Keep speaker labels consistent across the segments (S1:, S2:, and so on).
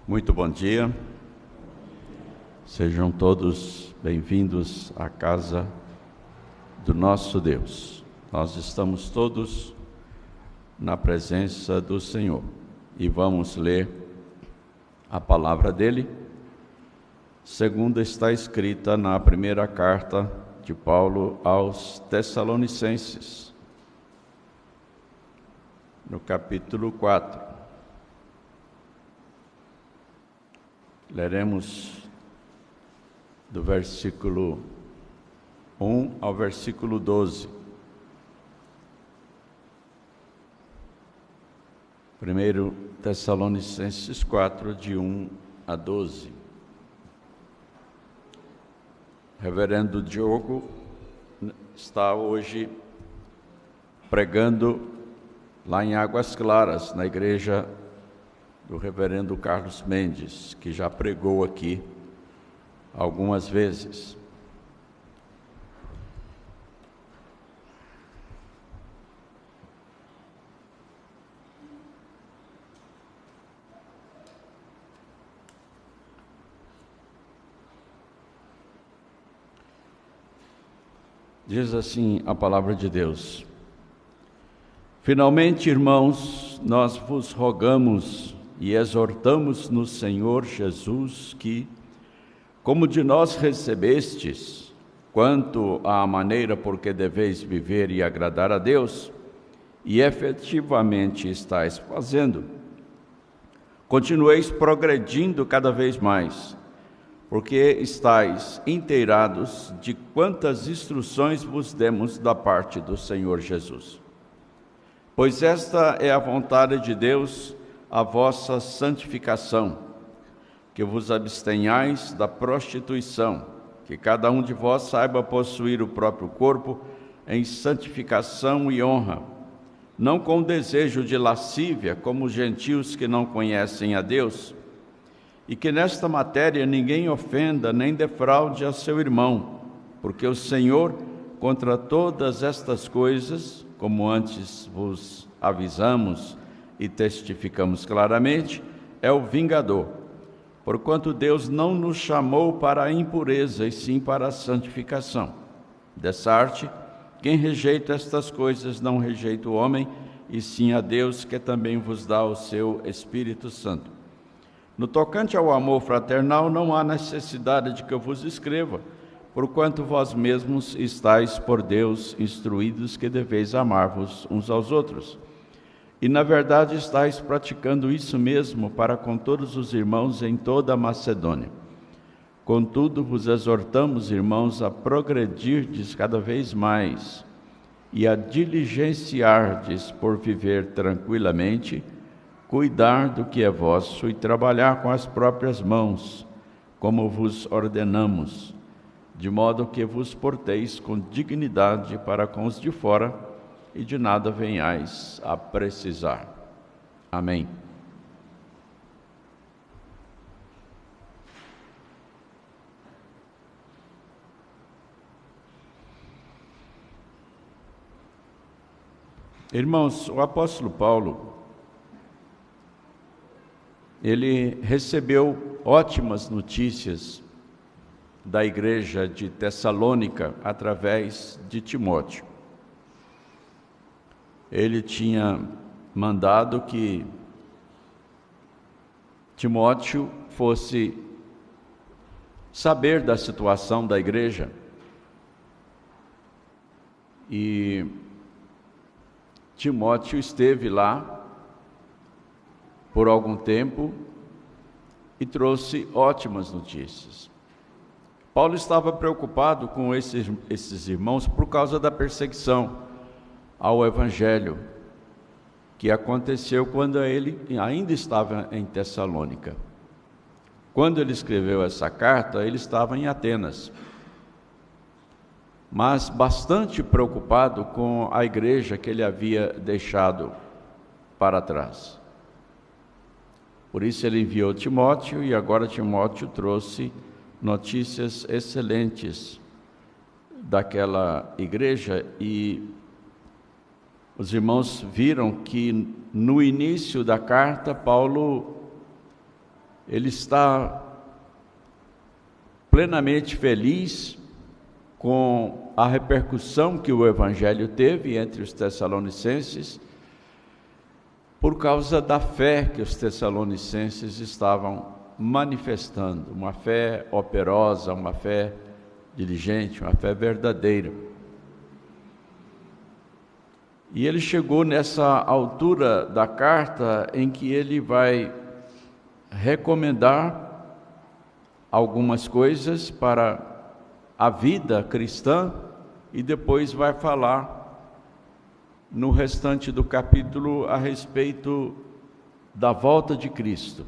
S1: Muito bom dia, sejam todos bem-vindos à casa do nosso Deus. Nós estamos todos na presença do Senhor e vamos ler a palavra dele, segundo está escrita na primeira carta de Paulo aos Tessalonicenses, no capítulo 4. Leremos do versículo 1 ao versículo 12. 1 Tessalonicenses 4, de 1 a 12. Reverendo Diogo está hoje pregando lá em Águas Claras, na igreja do reverendo Carlos Mendes, que já pregou aqui algumas vezes. Diz assim a palavra de Deus: Finalmente, irmãos, nós vos rogamos e exortamos no Senhor Jesus que, como de nós recebestes, quanto à maneira por que deveis viver e agradar a Deus, e efetivamente estáis fazendo, continueis progredindo cada vez mais, porque estáis inteirados de quantas instruções vos demos da parte do Senhor Jesus. Pois esta é a vontade de Deus, a vossa santificação, que vos abstenhais da prostituição, que cada um de vós saiba possuir o próprio corpo em santificação e honra, não com desejo de lascívia, como os gentios que não conhecem a Deus, e que nesta matéria ninguém ofenda nem defraude a seu irmão, porque o Senhor, contra todas estas coisas, como antes vos avisamos e testificamos claramente, é o vingador. Porquanto Deus não nos chamou para a impureza, e sim para a santificação. Dessa arte, quem rejeita estas coisas não rejeita o homem, e sim a Deus, que também vos dá o seu Espírito Santo. No tocante ao amor fraternal, não há necessidade de que eu vos escreva, porquanto vós mesmos estáis por Deus instruídos que deveis amar-vos uns aos outros. E na verdade estáis praticando isso mesmo para com todos os irmãos em toda a Macedônia. Contudo, vos exortamos, irmãos, a progredirdes cada vez mais e a diligenciardes por viver tranquilamente, cuidar do que é vosso e trabalhar com as próprias mãos, como vos ordenamos, de modo que vos porteis com dignidade para com os de fora e de nada venhais a precisar. Amém. Irmãos, o apóstolo Paulo, ele recebeu ótimas notícias da igreja de Tessalônica através de Timóteo. Ele tinha mandado que Timóteo fosse saber da situação da igreja e Timóteo esteve lá por algum tempo e trouxe ótimas notícias. Paulo estava preocupado com esses irmãos por causa da perseguição ao Evangelho que aconteceu quando ele ainda estava em Tessalônica. Quando ele escreveu essa carta, ele estava em Atenas, mas bastante preocupado com a igreja que ele havia deixado para trás. Por isso ele enviou Timóteo, e agora Timóteo trouxe notícias excelentes daquela igreja, e os irmãos viram que no início da carta Paulo ele está plenamente feliz com a repercussão que o Evangelho teve entre os tessalonicenses, por causa da fé que os tessalonicenses estavam manifestando, uma fé operosa, uma fé diligente, uma fé verdadeira. E ele chegou nessa altura da carta em que ele vai recomendar algumas coisas para a vida cristã e depois vai falar no restante do capítulo a respeito da volta de Cristo.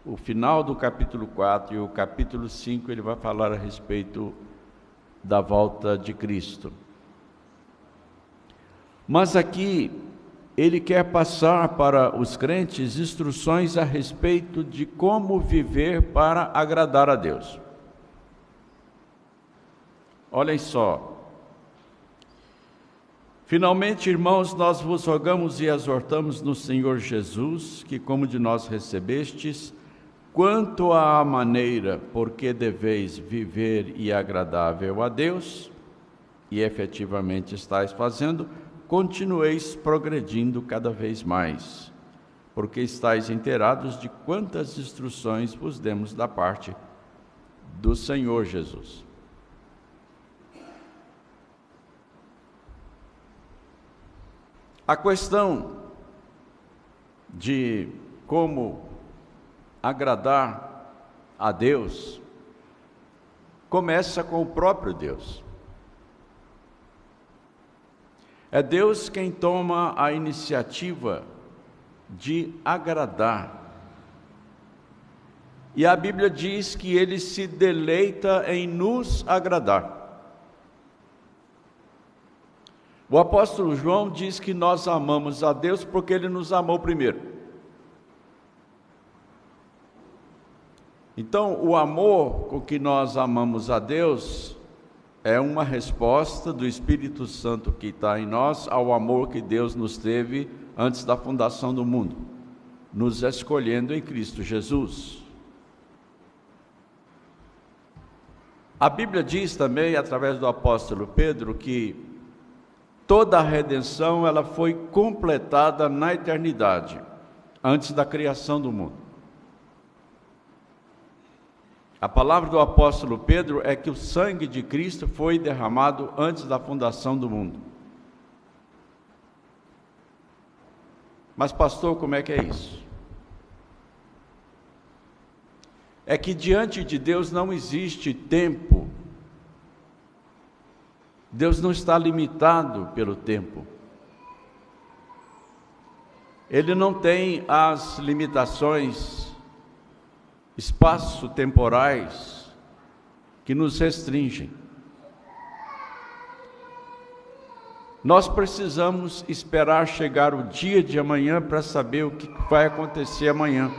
S1: O final do capítulo 4 e o capítulo 5 ele vai falar a respeito da volta de Cristo. Mas aqui ele quer passar para os crentes instruções a respeito de como viver para agradar a Deus. Olhem só. Finalmente, irmãos, nós vos rogamos e exortamos no Senhor Jesus, que como de nós recebestes, quanto à maneira por que deveis viver e agradável a Deus, e efetivamente estáis fazendo, continueis progredindo cada vez mais, porque estáis inteirados de quantas instruções vos demos da parte do Senhor Jesus. A questão de como agradar a Deus começa com o próprio Deus. É Deus quem toma a iniciativa de agradar. E a Bíblia diz que Ele se deleita em nos agradar. O apóstolo João diz que nós amamos a Deus porque Ele nos amou primeiro. Então, o amor com que nós amamos a Deus é uma resposta do Espírito Santo que está em nós ao amor que Deus nos teve antes da fundação do mundo, nos escolhendo em Cristo Jesus. A Bíblia diz também, através do apóstolo Pedro, que toda a redenção ela foi completada na eternidade, antes da criação do mundo. A palavra do apóstolo Pedro é que o sangue de Cristo foi derramado antes da fundação do mundo. Mas pastor, como é que é isso? É que diante de Deus não existe tempo. Deus não está limitado pelo tempo. Ele não tem as limitações espaço-temporais que nos restringem. Nós precisamos esperar chegar o dia de amanhã para saber o que vai acontecer amanhã.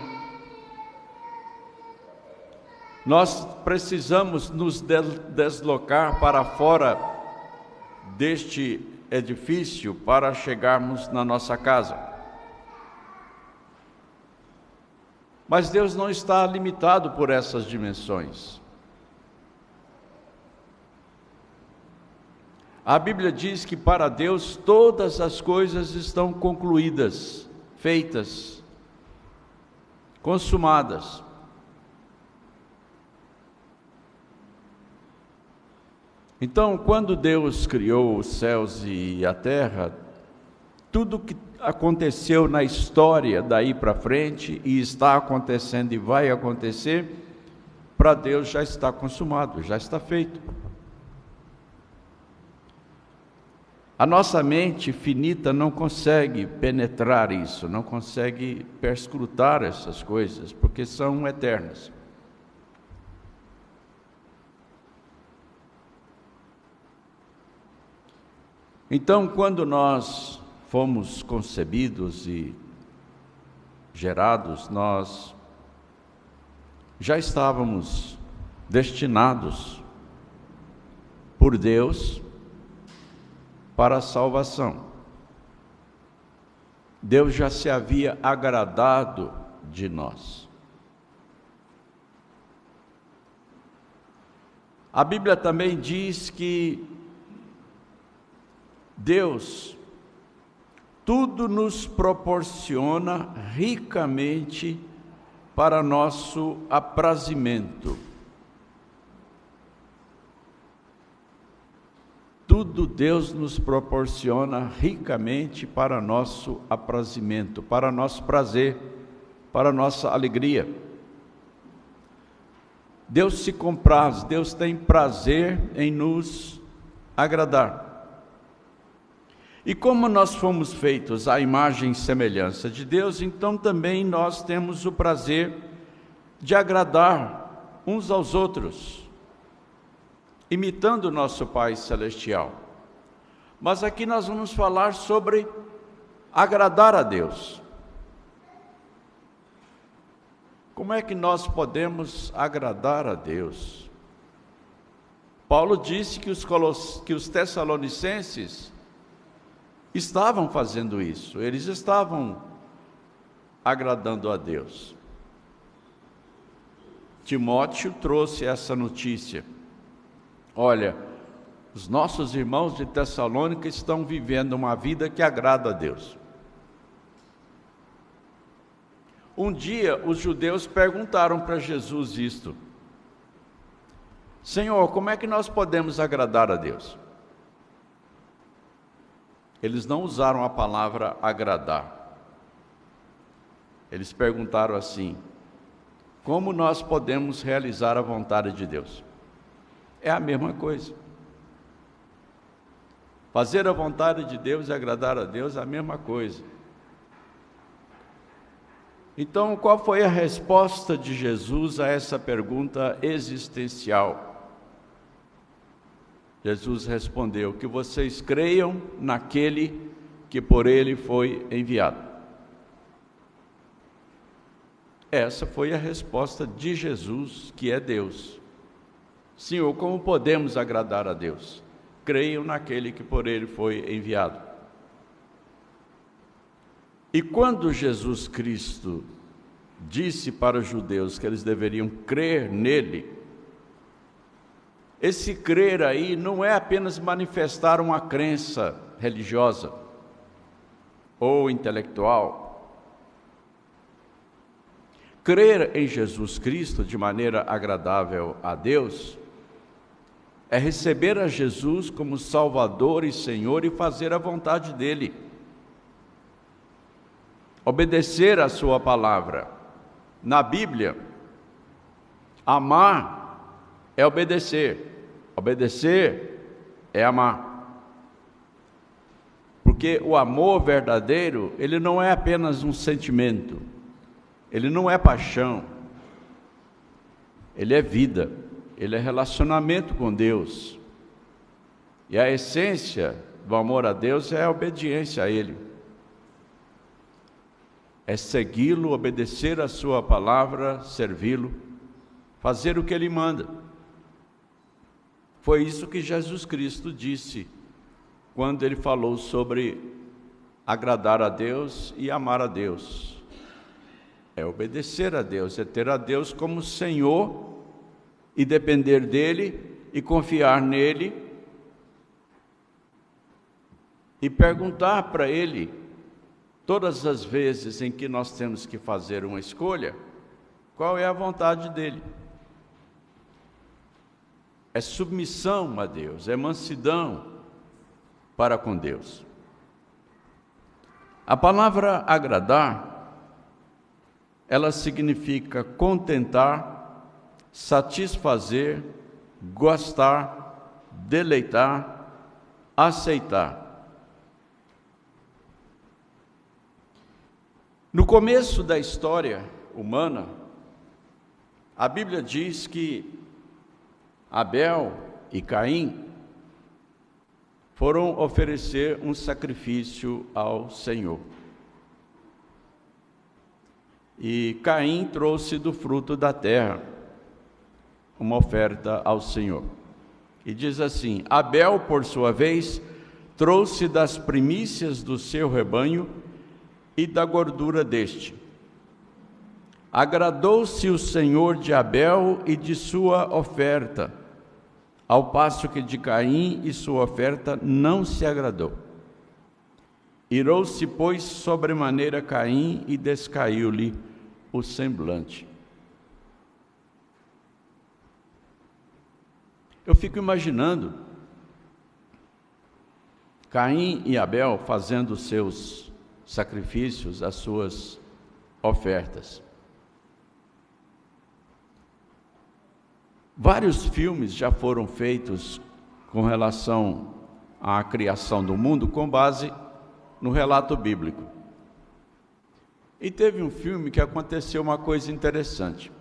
S1: Nós precisamos nos deslocar para fora deste edifício para chegarmos na nossa casa. Mas Deus não está limitado por essas dimensões. A Bíblia diz que para Deus todas as coisas estão concluídas, feitas, consumadas. Então, quando Deus criou os céus e a terra, tudo que aconteceu na história daí para frente, e está acontecendo e vai acontecer, para Deus já está consumado, já está feito. A nossa mente finita não consegue penetrar isso, não consegue perscrutar essas coisas, porque são eternas. Então, quando nós fomos concebidos e gerados, nós já estávamos destinados por Deus para a salvação. Deus já se havia agradado de nós. A Bíblia também diz que Deus tudo nos proporciona ricamente para nosso aprazimento. Tudo Deus nos proporciona ricamente para nosso aprazimento, para nosso prazer, para nossa alegria. Deus se compraz, Deus tem prazer em nos agradar. E como nós fomos feitos à imagem e semelhança de Deus, então também nós temos o prazer de agradar uns aos outros, imitando o nosso Pai Celestial. Mas aqui nós vamos falar sobre agradar a Deus. Como é que nós podemos agradar a Deus? Paulo disse que os tessalonicenses estavam fazendo isso, eles estavam agradando a Deus. Timóteo trouxe essa notícia. Olha, os nossos irmãos de Tessalônica estão vivendo uma vida que agrada a Deus. Um dia os judeus perguntaram para Jesus isto: Senhor, como é que nós podemos agradar a Deus? Eles não usaram a palavra agradar. Eles perguntaram assim: como nós podemos realizar a vontade de Deus? É a mesma coisa. Fazer a vontade de Deus e agradar a Deus é a mesma coisa. Então, qual foi a resposta de Jesus a essa pergunta existencial? Jesus respondeu: que vocês creiam naquele que por ele foi enviado. Essa foi a resposta de Jesus, que é Deus. Senhor, como podemos agradar a Deus? Creiam naquele que por ele foi enviado. E quando Jesus Cristo disse para os judeus que eles deveriam crer nele, esse crer aí não é apenas manifestar uma crença religiosa ou intelectual. Crer em Jesus Cristo de maneira agradável a Deus é receber a Jesus como Salvador e Senhor e fazer a vontade dele. Obedecer a sua palavra. Na Bíblia, amar é obedecer. Obedecer é amar. Porque o amor verdadeiro, ele não é apenas um sentimento. Ele não é paixão. Ele é vida. Ele é relacionamento com Deus. E a essência do amor a Deus é a obediência a Ele. É segui-lo, obedecer a sua palavra, servi-lo, fazer o que Ele manda. Foi isso que Jesus Cristo disse quando Ele falou sobre agradar a Deus e amar a Deus. É obedecer a Deus, é ter a Deus como Senhor e depender dEle e confiar nele e perguntar para Ele, todas as vezes em que nós temos que fazer uma escolha, qual é a vontade dEle. É submissão a Deus, é mansidão para com Deus. A palavra agradar, ela significa contentar, satisfazer, gostar, deleitar, aceitar. No começo da história humana, a Bíblia diz que Abel e Caim foram oferecer um sacrifício ao Senhor. E Caim trouxe do fruto da terra uma oferta ao Senhor. E diz assim: Abel, por sua vez, trouxe das primícias do seu rebanho e da gordura deste. Agradou-se o Senhor de Abel e de sua oferta, ao passo que de Caim e sua oferta não se agradou. Irou-se, pois, sobremaneira Caim e descaiu-lhe o semblante. Eu fico imaginando Caim e Abel fazendo os seus sacrifícios, as suas ofertas. Vários filmes já foram feitos com relação à criação do mundo com base no relato bíblico. E teve um filme que aconteceu uma coisa interessante.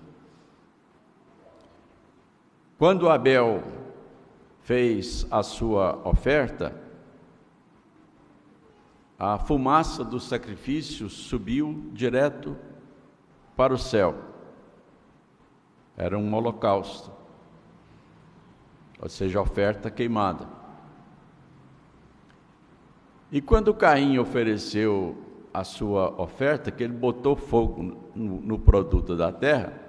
S1: Quando Abel fez a sua oferta, a fumaça do sacrifício subiu direto para o céu. Era um holocausto, ou seja, oferta queimada. E quando Caim ofereceu a sua oferta, que ele botou fogo no produto da terra,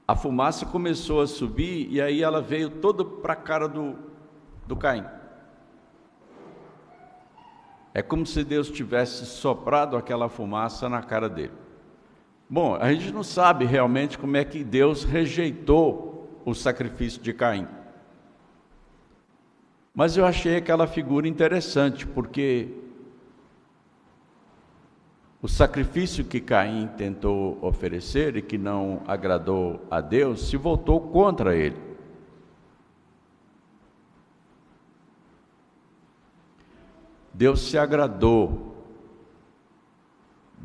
S1: a fumaça começou a subir e aí ela veio toda para a cara do Caim. É como se Deus tivesse soprado aquela fumaça na cara dele. Bom, a gente não sabe realmente como é que Deus rejeitou o sacrifício de Caim. Mas eu achei aquela figura interessante, porque o sacrifício que Caim tentou oferecer e que não agradou a Deus, se voltou contra ele. Deus se agradou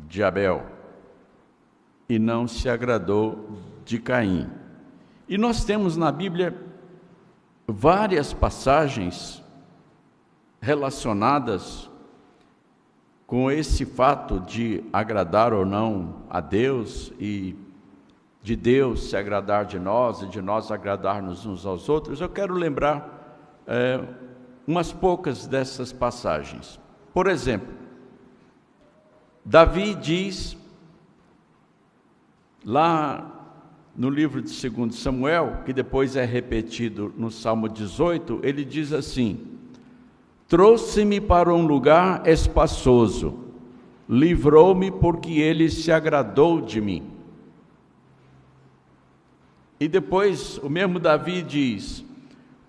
S1: de Abel e não se agradou de Caim. E nós temos na Bíblia várias passagens relacionadas com esse fato de agradar ou não a Deus e de Deus se agradar de nós e de nós agradarmos uns aos outros. Eu quero lembrar umas poucas dessas passagens. Por exemplo, Davi diz lá no livro de 2 Samuel, que depois é repetido no Salmo 18, ele diz assim: trouxe-me para um lugar espaçoso, livrou-me porque ele se agradou de mim. E depois o mesmo Davi diz: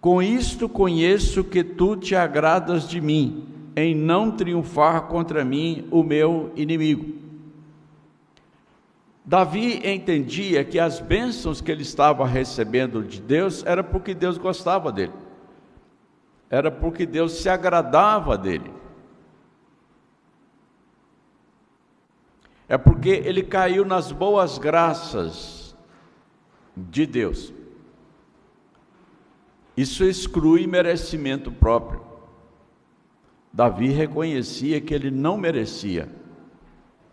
S1: com isto conheço que tu te agradas de mim, em não triunfar contra mim o meu inimigo. Davi entendia que as bênçãos que ele estava recebendo de Deus era porque Deus gostava dele, era porque Deus se agradava dele, é porque ele caiu nas boas graças de Deus. Isso exclui merecimento próprio. Davi reconhecia que ele não merecia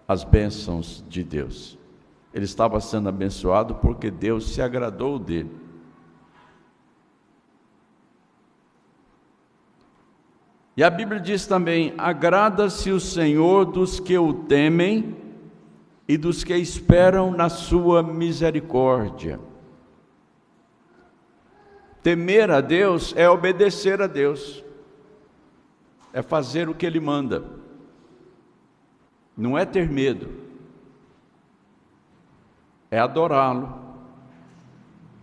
S1: as bênçãos de Deus. Ele estava sendo abençoado porque Deus se agradou dele. E a Bíblia diz também: agrada-se o Senhor dos que o temem e dos que esperam na sua misericórdia. Temer a Deus é obedecer a Deus, é fazer o que Ele manda, não é ter medo. É adorá-lo,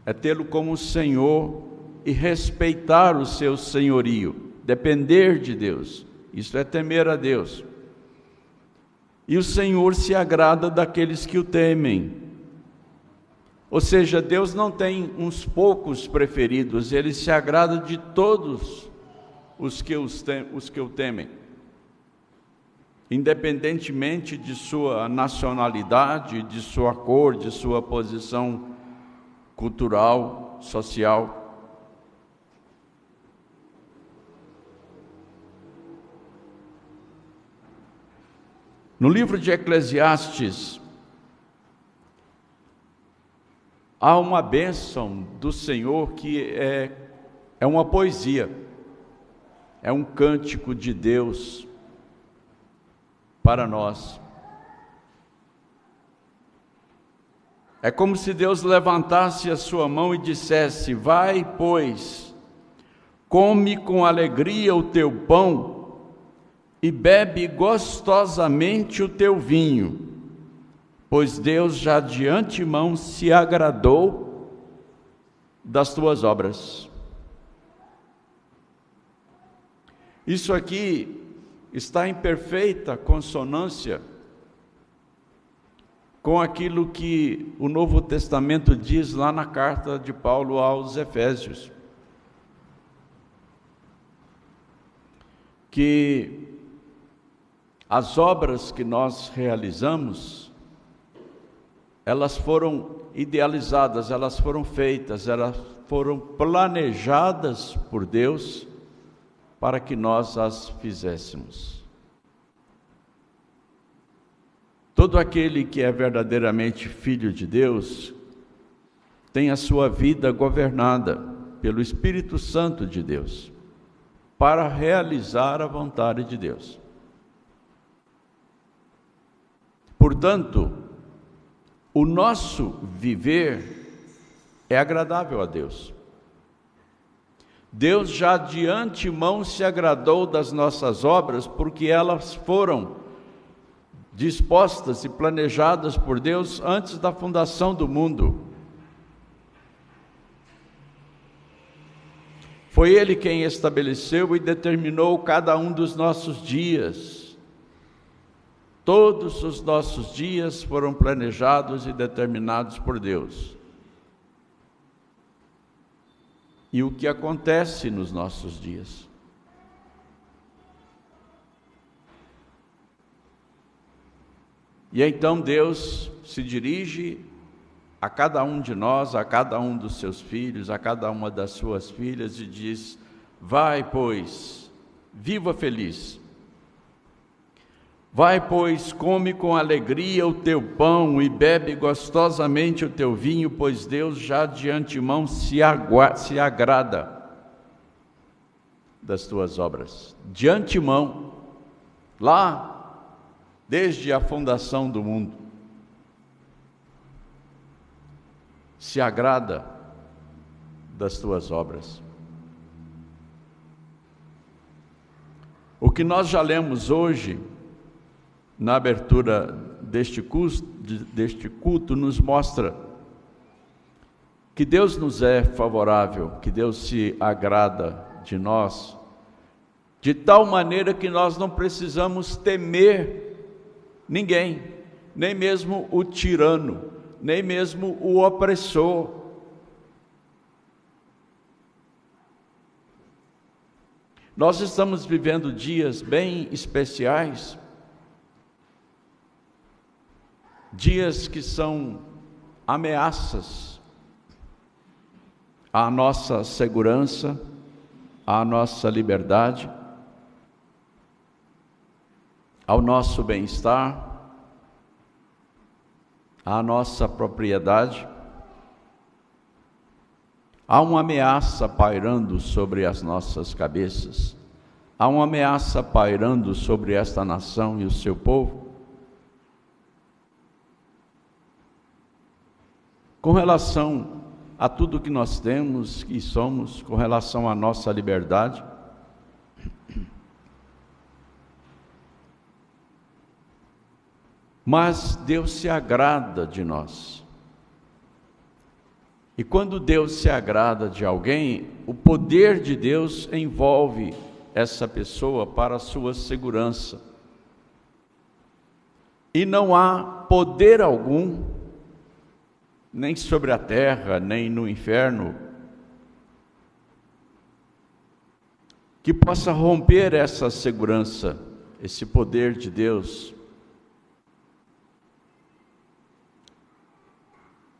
S1: é tê-lo como Senhor e respeitar o seu senhorio, depender de Deus. Isso é temer a Deus. E o Senhor se agrada daqueles que o temem. Ou seja, Deus não tem uns poucos preferidos, Ele se agrada de todos os que o temem, independentemente de sua nacionalidade, de sua cor, de sua posição cultural, social. No livro de Eclesiastes, há uma bênção do Senhor que é uma poesia, é um cântico de Deus para nós. É como se Deus levantasse a sua mão e dissesse: vai, pois, come com alegria o teu pão e bebe gostosamente o teu vinho, pois Deus já de antemão se agradou das tuas obras. Isso aqui está em perfeita consonância com aquilo que o Novo Testamento diz lá na carta de Paulo aos Efésios, que as obras que nós realizamos, elas foram idealizadas, elas foram feitas, elas foram planejadas por Deus para que nós as fizéssemos. Todo aquele que é verdadeiramente filho de Deus tem a sua vida governada pelo Espírito Santo de Deus, para realizar a vontade de Deus. Portanto, o nosso viver é agradável a Deus. Deus já de antemão se agradou das nossas obras, porque elas foram dispostas e planejadas por Deus antes da fundação do mundo. Foi Ele quem estabeleceu e determinou cada um dos nossos dias. Todos os nossos dias foram planejados e determinados por Deus. E o que acontece nos nossos dias? E então Deus se dirige a cada um de nós, a cada um dos seus filhos, a cada uma das suas filhas e diz: vai, pois, viva feliz. Vai, pois, come com alegria o teu pão e bebe gostosamente o teu vinho, pois Deus já de antemão se agrada das tuas obras. De antemão, lá, desde a fundação do mundo, se agrada das tuas obras. O que nós já lemos hoje, na abertura deste culto, nos mostra que Deus nos é favorável, que Deus se agrada de nós, de tal maneira que nós não precisamos temer ninguém, nem mesmo o tirano, nem mesmo o opressor. Nós estamos vivendo dias bem especiais, dias que são ameaças à nossa segurança, à nossa liberdade, ao nosso bem-estar, à nossa propriedade. Há uma ameaça pairando sobre as nossas cabeças, há uma ameaça pairando sobre esta nação e o seu povo, com relação a tudo que nós temos e somos, com relação à nossa liberdade. Mas Deus se agrada de nós. E quando Deus se agrada de alguém, o poder de Deus envolve essa pessoa para a sua segurança. E não há poder algum, nem sobre a terra, nem no inferno, que possa romper essa segurança, esse poder de Deus.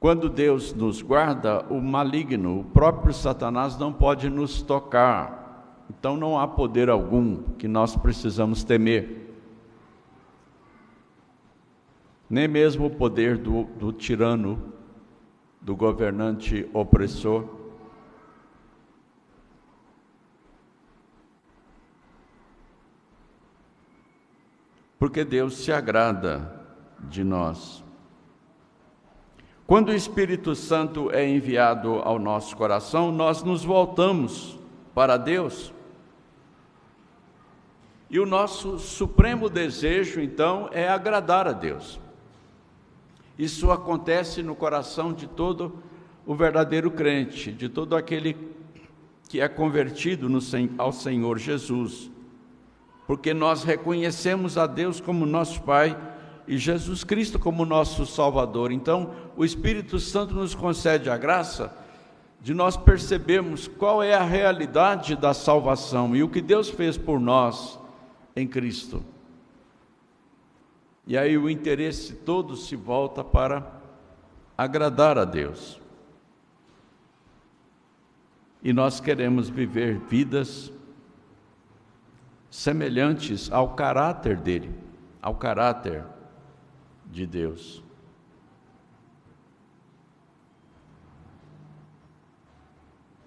S1: Quando Deus nos guarda, o maligno, o próprio Satanás, não pode nos tocar. Então não há poder algum que nós precisamos temer. Nem mesmo o poder do tirano, do governante opressor. Porque Deus se agrada de nós. Quando o Espírito Santo é enviado ao nosso coração, nós nos voltamos para Deus. E o nosso supremo desejo, então, é agradar a Deus. Isso acontece no coração de todo o verdadeiro crente, de todo aquele que é convertido ao Senhor Jesus. Porque nós reconhecemos a Deus como nosso Pai e Jesus Cristo como nosso Salvador. Então, o Espírito Santo nos concede a graça de nós percebermos qual é a realidade da salvação e o que Deus fez por nós em Cristo. E aí o interesse todo se volta para agradar a Deus. E nós queremos viver vidas semelhantes ao caráter dele, ao caráter de Deus.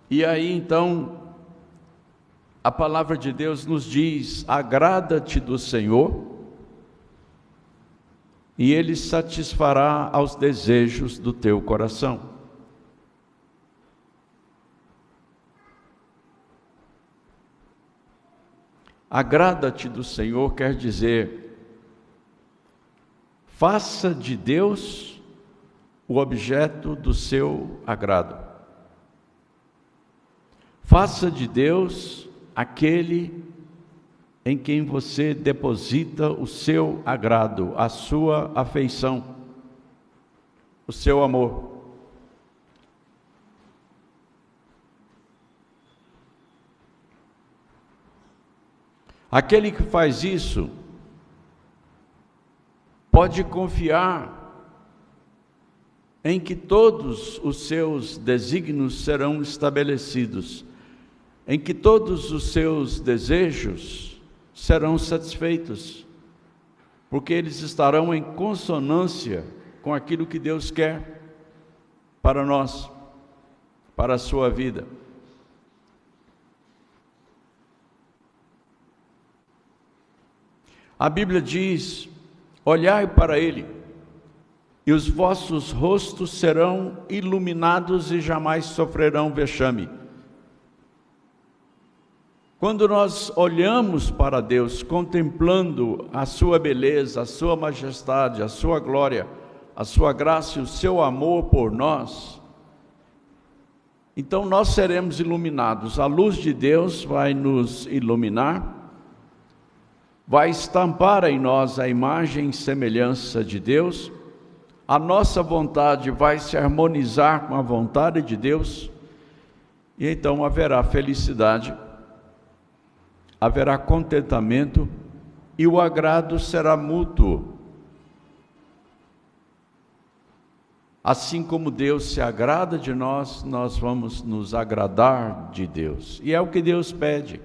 S1: E aí então a palavra de Deus nos diz: agrada-te do Senhor, e Ele satisfará aos desejos do teu coração. Agrada-te do Senhor quer dizer, faça de Deus o objeto do seu agrado. Faça de Deus aquele em quem você deposita o seu agrado, a sua afeição, o seu amor. Aquele que faz isso pode confiar em que todos os seus desígnios serão estabelecidos, em que todos os seus desejos serão satisfeitos, porque eles estarão em consonância com aquilo que Deus quer para nós, para a sua vida. A Bíblia diz: olhai para Ele, e os vossos rostos serão iluminados e jamais sofrerão vexame. Quando nós olhamos para Deus, contemplando a sua beleza, a sua majestade, a sua glória, a sua graça e o seu amor por nós, então nós seremos iluminados. A luz de Deus vai nos iluminar, vai estampar em nós a imagem e semelhança de Deus, a nossa vontade vai se harmonizar com a vontade de Deus, e então haverá felicidade, haverá contentamento, e o agrado será mútuo. Assim como Deus se agrada de nós, nós vamos nos agradar de Deus, e é o que Deus pede.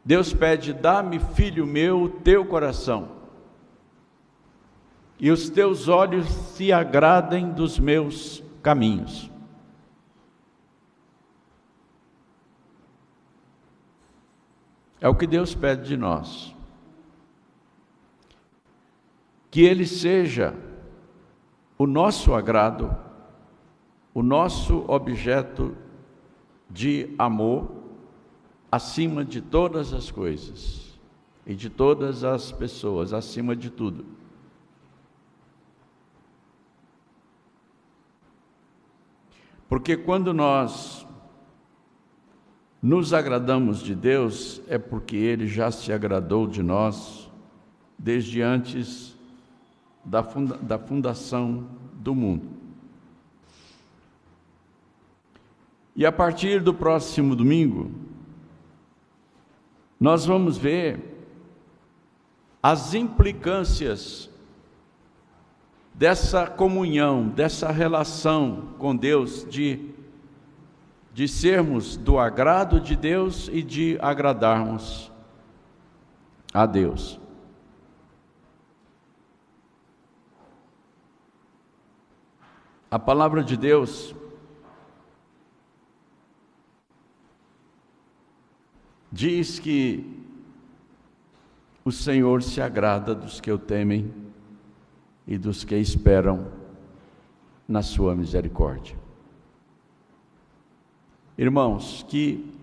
S1: Deus pede: dá-me, filho meu, o teu coração, e os teus olhos se agradem dos meus caminhos. É o que Deus pede de nós. Que Ele seja o nosso agrado, o nosso objeto de amor, acima de todas as coisas e de todas as pessoas, acima de tudo. Porque quando nós nos agradamos de Deus, é porque Ele já se agradou de nós desde antes da fundação do mundo. E a partir do próximo domingo, nós vamos ver as implicâncias dessa comunhão, dessa relação com Deus, de sermos do agrado de Deus e de agradarmos a Deus. A palavra de Deus diz que o Senhor se agrada dos que o temem e dos que esperam na sua misericórdia. Irmãos, que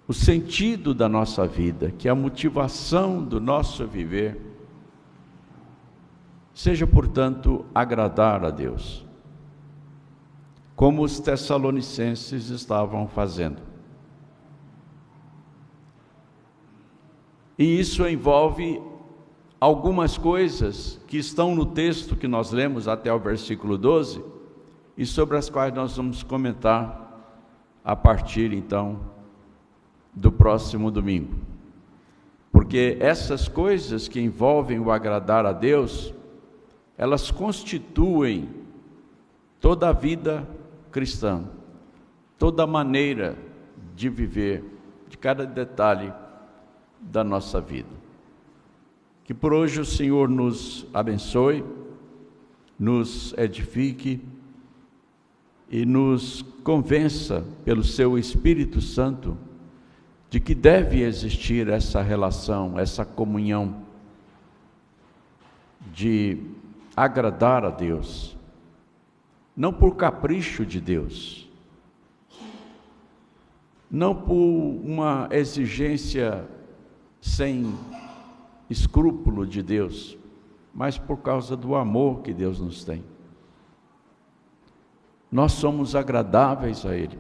S1: o sentido da nossa vida, que a motivação do nosso viver, seja, portanto, agradar a Deus, como os tessalonicenses estavam fazendo. E isso envolve algumas coisas que estão no texto que nós lemos até o versículo 12, e sobre as quais nós vamos comentar a partir, então, do próximo domingo. Porque essas coisas que envolvem o agradar a Deus, elas constituem toda a vida cristã, toda a maneira de viver, de cada detalhe da nossa vida. Que por hoje o Senhor nos abençoe, nos edifique e nos convença pelo seu Espírito Santo de que deve existir essa relação, essa comunhão de agradar a Deus, não por capricho de Deus, não por uma exigência sem escrúpulo de Deus, mas por causa do amor que Deus nos tem. Nós somos agradáveis a Ele,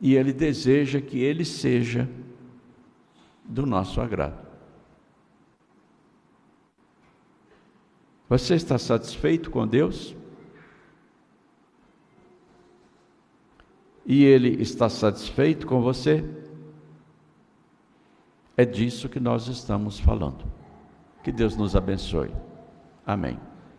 S1: e Ele deseja que Ele seja do nosso agrado. Você está satisfeito com Deus? E Ele está satisfeito com você? É disso que nós estamos falando. Que Deus nos abençoe. Amém.